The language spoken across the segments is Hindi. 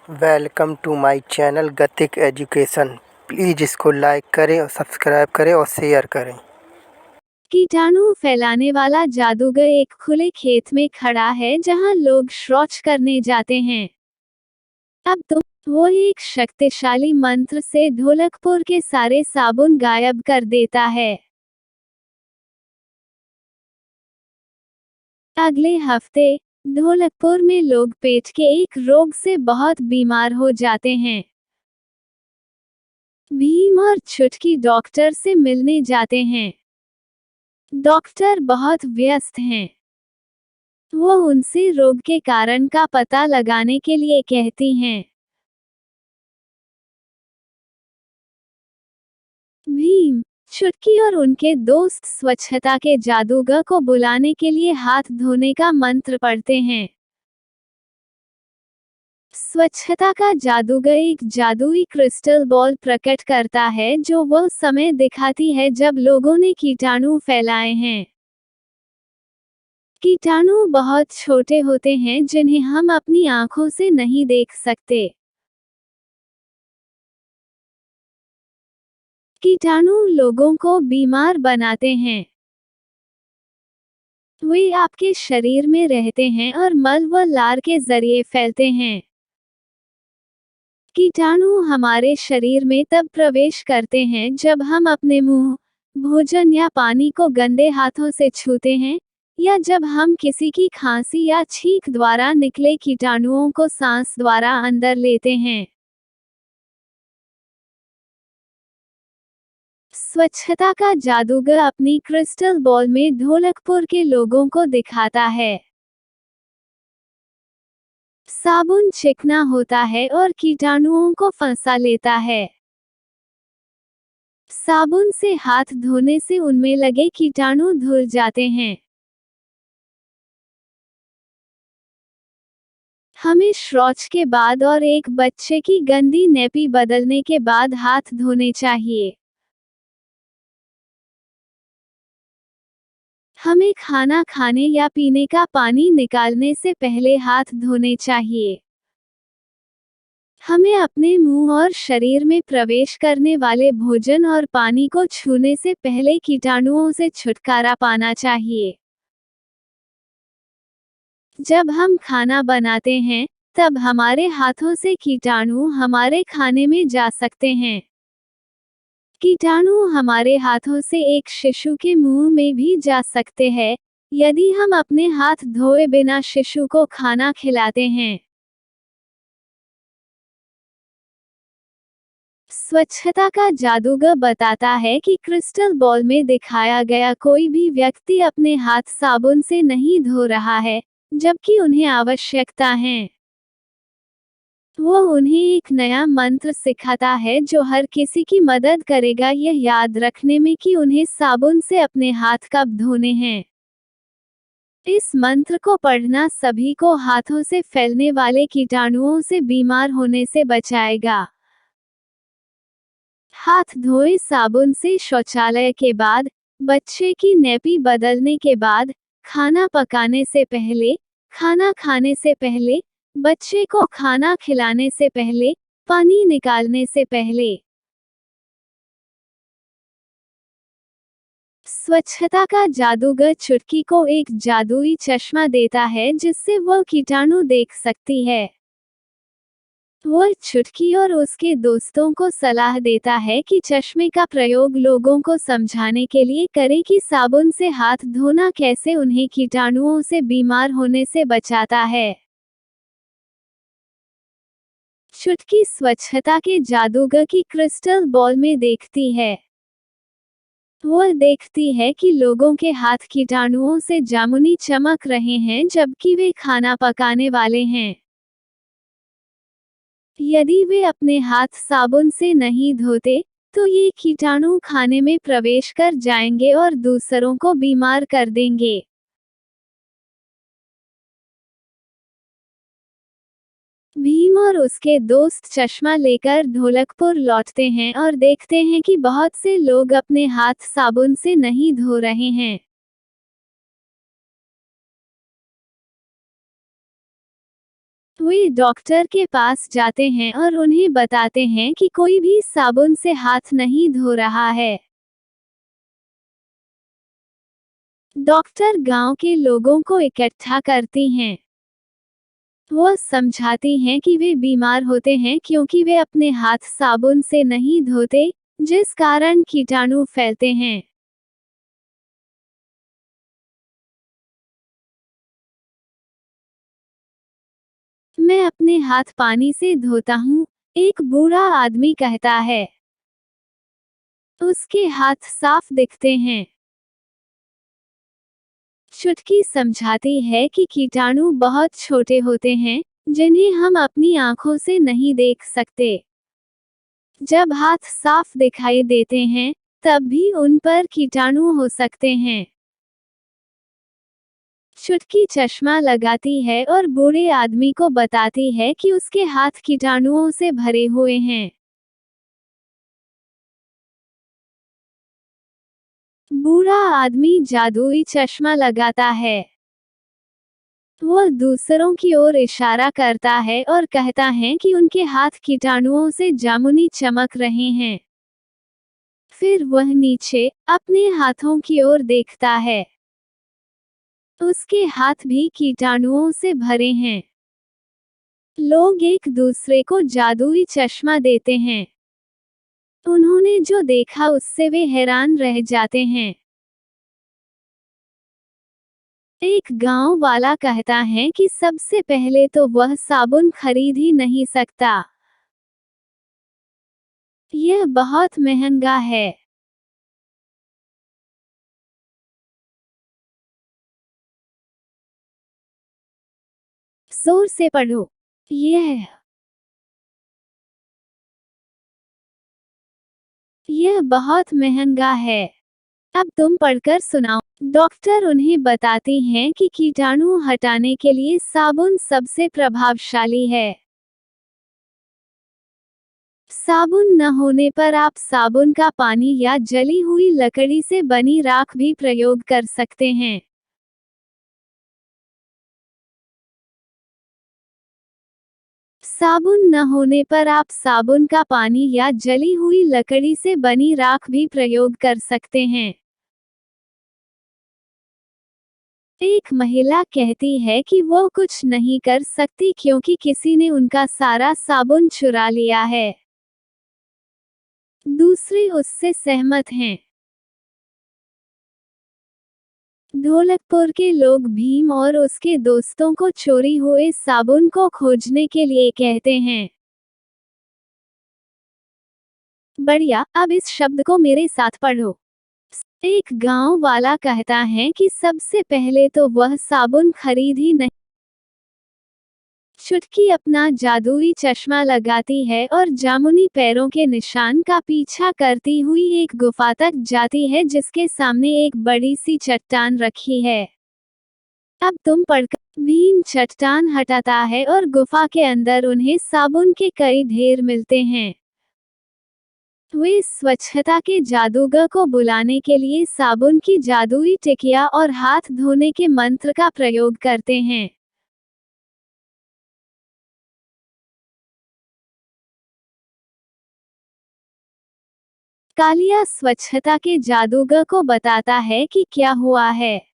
वेलकम टू माय चैनल गतिक एजुकेशन। प्लीज़ इसको लाइक करें और सब्सक्राइब करें और शेयर करें। कीटाणु फैलाने वाला जादूगर एक खुले खेत में खड़ा है जहां लोग शौच करने जाते हैं। अब तो वो एक शक्तिशाली मंत्र से ढोलकपुर के सारे साबुन गायब कर देता है। अगले हफ्ते ढोलकपुर में लोग पेट के एक रोग से बहुत बीमार हो जाते हैं। भीम और छुटकी डॉक्टर से मिलने जाते हैं। डॉक्टर बहुत व्यस्त हैं। वो उनसे रोग के कारण का पता लगाने के लिए कहती हैं। भीम, छुटकी और उनके दोस्त स्वच्छता के जादूगर को बुलाने के लिए हाथ धोने का मंत्र पढ़ते हैं। स्वच्छता का जादूगर एक जादुई क्रिस्टल बॉल प्रकट करता है जो वह समय दिखाती है जब लोगों ने कीटाणु फैलाए हैं। कीटाणु बहुत छोटे होते हैं जिन्हें हम अपनी आंखों से नहीं देख सकते। कीटाणु लोगों को बीमार बनाते हैं। वे आपके शरीर में रहते हैं और मल व लार के जरिए फैलते हैं। कीटाणु हमारे शरीर में तब प्रवेश करते हैं जब हम अपने मुंह, भोजन या पानी को गंदे हाथों से छूते हैं, या जब हम किसी की खांसी या छींक द्वारा निकले कीटाणुओं को सांस द्वारा अंदर लेते हैं। स्वच्छता का जादूगर अपनी क्रिस्टल बॉल में ढोलकपुर के लोगों को दिखाता है। साबुन चिकना होता है और कीटाणुओं को फंसा लेता है। साबुन से हाथ धोने से उनमें लगे कीटाणु धुल जाते हैं। हमें शौच के बाद और एक बच्चे की गंदी नेपी बदलने के बाद हाथ धोने चाहिए। हमें खाना खाने या पीने का पानी निकालने से पहले हाथ धोने चाहिए। हमें अपने मुंह और शरीर में प्रवेश करने वाले भोजन और पानी को छूने से पहले कीटाणुओं से छुटकारा पाना चाहिए। जब हम खाना बनाते हैं, तब हमारे हाथों से कीटाणु हमारे खाने में जा सकते हैं। कीटाणु हमारे हाथों से एक शिशु के मुंह में भी जा सकते हैं, यदि हम अपने हाथ धोए बिना शिशु को खाना खिलाते हैं। स्वच्छता का जादूगर बताता है कि क्रिस्टल बॉल में दिखाया गया कोई भी व्यक्ति अपने हाथ साबुन से नहीं धो रहा है, जबकि उन्हें आवश्यकता है। वो उन्हें एक नया मंत्र सिखाता है जो हर किसी की मदद करेगा यह याद रखने में कि उन्हें साबुन से अपने हाथ कब धोने हैं। इस मंत्र को पढ़ना सभी को हाथों से फैलने वाले कीटाणुओं से बीमार होने से बचाएगा। हाथ धोए साबुन से शौचालय के बाद, बच्चे की नेपी बदलने के बाद, खाना पकाने से पहले, खाना खाने से पहले, बच्चे को खाना खिलाने से पहले, पानी निकालने से पहले। स्वच्छता का जादूगर चुटकी को एक जादुई चश्मा देता है जिससे वह कीटाणु देख सकती है। वह चुटकी और उसके दोस्तों को सलाह देता है कि चश्मे का प्रयोग लोगों को समझाने के लिए करें कि साबुन से हाथ धोना कैसे उन्हें कीटाणुओं से बीमार होने से बचाता है। चुटकी स्वच्छता के जादूगर की क्रिस्टल बॉल में देखती है। वह देखती है कि लोगों के हाथ कीटाणुओं से जामुनी चमक रहे हैं जबकि वे खाना पकाने वाले हैं। यदि वे अपने हाथ साबुन से नहीं धोते, तो ये कीटाणु खाने में प्रवेश कर जाएंगे और दूसरों को बीमार कर देंगे। भीम और उसके दोस्त चश्मा लेकर ढोलकपुर लौटते हैं और देखते हैं कि बहुत से लोग अपने हाथ साबुन से नहीं धो रहे हैं। वे डॉक्टर के पास जाते हैं और उन्हें बताते हैं कि कोई भी साबुन से हाथ नहीं धो रहा है। डॉक्टर गांव के लोगों को इकट्ठा करती हैं। वो समझाती हैं कि वे बीमार होते हैं क्योंकि वे अपने हाथ साबुन से नहीं धोते, जिस कारण कीटाणु फैलते हैं। मैं अपने हाथ पानी से धोता हूँ, एक बूढ़ा आदमी कहता है। उसके हाथ साफ दिखते हैं। चुटकी समझाती है कि कीटाणु बहुत छोटे होते हैं, जिन्हें हम अपनी आंखों से नहीं देख सकते। जब हाथ साफ दिखाई देते हैं, तब भी उन पर कीटाणु हो सकते हैं। चुटकी चश्मा लगाती है और बूढ़े आदमी को बताती है कि उसके हाथ कीटाणुओं से भरे हुए हैं। बूढ़ा आदमी जादुई चश्मा लगाता है। वह दूसरों की ओर इशारा करता है और कहता है कि उनके हाथ कीटाणुओं से जामुनी चमक रहे हैं। फिर वह नीचे अपने हाथों की ओर देखता है। उसके हाथ भी कीटाणुओं से भरे हैं। लोग एक दूसरे को जादुई चश्मा देते हैं। उन्होंने जो देखा उससे वे हैरान रह जाते हैं। एक गांव वाला कहता है कि सबसे पहले तो वह साबुन खरीद ही नहीं सकता। यह बहुत महंगा है। जोर से पढ़ो। यह बहुत महंगा है। अब तुम पढ़कर सुनाओ। डॉक्टर उन्हें बताती हैं कि कीटाणु हटाने के लिए साबुन सबसे प्रभावशाली है। साबुन न होने पर आप साबुन का पानी या जली हुई लकड़ी से बनी राख भी प्रयोग कर सकते हैं। साबुन न होने पर आप साबुन का पानी या जली हुई लकड़ी से बनी राख भी प्रयोग कर सकते हैं। एक महिला कहती है कि वो कुछ नहीं कर सकती क्योंकि किसी ने उनका सारा साबुन चुरा लिया है। दूसरे उससे सहमत हैं। ढोलकपुर के लोग भीम और उसके दोस्तों को चोरी हुए साबुन को खोजने के लिए कहते हैं। बढ़िया, अब इस शब्द को मेरे साथ पढ़ो। एक गांव वाला कहता है कि सबसे पहले तो वह साबुन खरीद ही नहीं। चुटकी अपना जादुई चश्मा लगाती है और जामुनी पैरों के निशान का पीछा करती हुई एक गुफा तक जाती है जिसके सामने एक बड़ी सी चट्टान रखी है। अब तुम पढ़कर। भीम चट्टान हटाता है और गुफा के अंदर उन्हें साबुन के कई ढेर मिलते हैं। वे स्वच्छता के जादूगर को बुलाने के लिए साबुन की जादुई टिकिया और हाथ धोने के मंत्र का प्रयोग करते हैं। कालिया स्वच्छता के जादूगर को बताता है कि क्या हुआ है।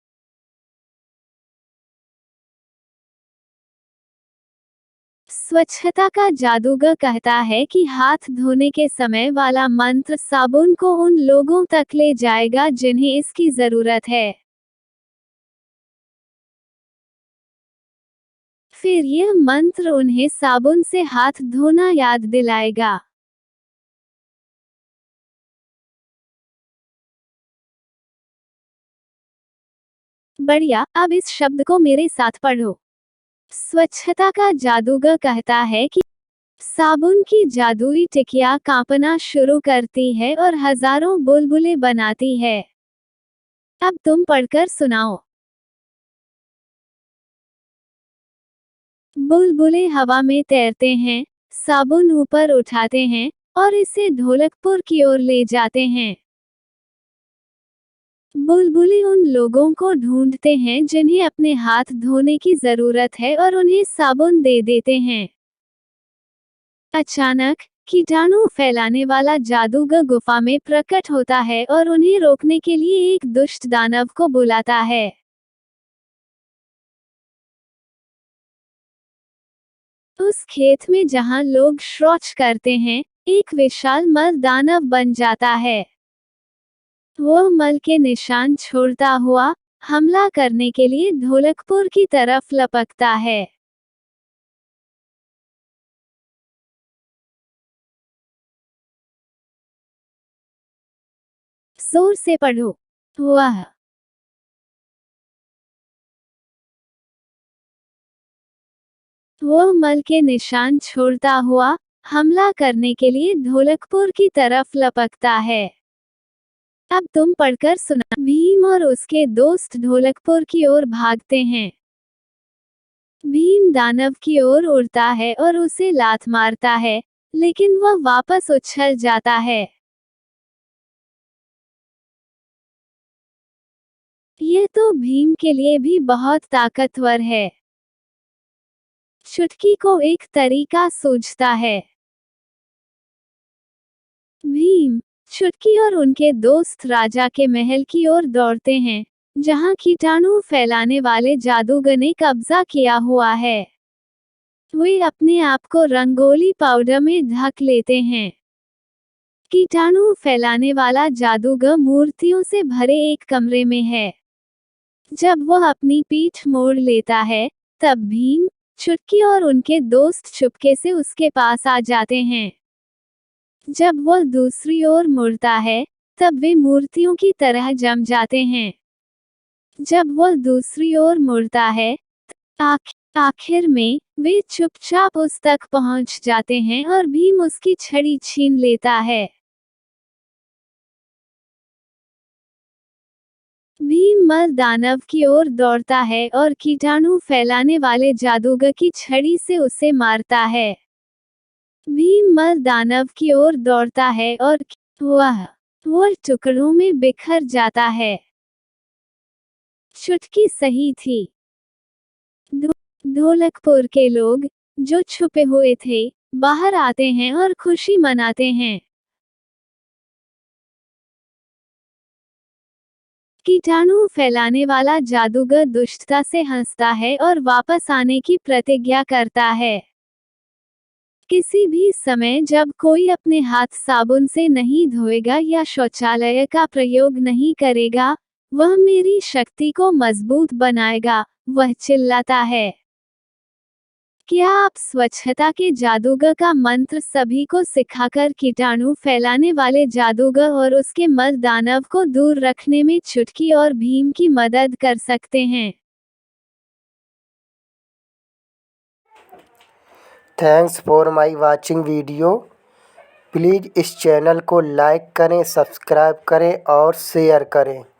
स्वच्छता का जादूगर कहता है कि हाथ धोने के समय वाला मंत्र साबुन को उन लोगों तक ले जाएगा जिन्हें इसकी जरूरत है। फिर यह मंत्र उन्हें साबुन से हाथ धोना याद दिलाएगा। बढ़िया, अब इस शब्द को मेरे साथ पढ़ो। स्वच्छता का जादूगर कहता है कि साबुन की जादुई टिकिया कांपना शुरू करती है और हजारों बुलबुले बनाती है। अब तुम पढ़कर सुनाओ। बुलबुले हवा में तैरते हैं, साबुन ऊपर उठाते हैं और इसे ढोलकपुर की ओर ले जाते हैं। बुलबुले उन लोगों को ढूंढते हैं जिन्हें अपने हाथ धोने की जरूरत है और उन्हें साबुन दे देते हैं। अचानक कीटाणु फैलाने वाला जादूगर गुफा में प्रकट होता है और उन्हें रोकने के लिए एक दुष्ट दानव को बुलाता है। उस खेत में जहां लोग शौच करते हैं, एक विशाल मल दानव बन जाता है। वो मल के निशान छोड़ता हुआ हमला करने के लिए ढोलकपुर की तरफ लपकता है। जोर से पढ़ो। वह वो मल के निशान छोड़ता हुआ हमला करने के लिए ढोलकपुर की तरफ लपकता है। अब तुम पढ़कर सुना। भीम और उसके दोस्त ढोलकपुर की ओर भागते हैं। भीम दानव की ओर उड़ता है और उसे लात मारता है, लेकिन वह वापस उछल जाता है। यह तो भीम के लिए भी बहुत ताकतवर है। चुटकी को एक तरीका सूझता है। भीम, चुटकी और उनके दोस्त राजा के महल की ओर दौड़ते हैं, जहां कीटाणु फैलाने वाले जादूगर ने कब्जा किया हुआ है। वे अपने आप को रंगोली पाउडर में ढक लेते हैं। कीटाणु फैलाने वाला जादूगर मूर्तियों से भरे एक कमरे में है। जब वह अपनी पीठ मोड़ लेता है, तब भीम, चुटकी और उनके दोस्त चुपके से उसके पास आ जाते हैं। जब वह दूसरी ओर मुड़ता है, तब वे मूर्तियों की तरह जम जाते हैं। जब वह दूसरी ओर मुड़ता है, आखिर में वे चुपचाप उस तक पहुंच जाते हैं और भीम उसकी छड़ी छीन लेता है। भीम मल दानव की ओर दौड़ता है और कीटाणु फैलाने वाले जादूगर की छड़ी से उसे मारता है। भीम मल दानव की ओर दौड़ता है और वह टुकड़ों में बिखर जाता है। चुटकी सही थी। ढोलकपुर के लोग, जो छुपे हुए थे, बाहर आते हैं और खुशी मनाते हैं। कीटाणु फैलाने वाला जादूगर दुष्टता से हंसता है और वापस आने की प्रतिज्ञा करता है। किसी भी समय जब कोई अपने हाथ साबुन से नहीं धोएगा या शौचालय का प्रयोग नहीं करेगा, वह मेरी शक्ति को मजबूत बनाएगा, वह चिल्लाता है। क्या आप स्वच्छता के जादूगर का मंत्र सभी को सिखाकर कीटाणु फैलाने वाले जादूगर और उसके मल दानव को दूर रखने में चुटकी और भीम की मदद कर सकते हैं? Thanks for my watching video. Please इस चैनल को लाइक करें, सब्सक्राइब करें और शेयर करें।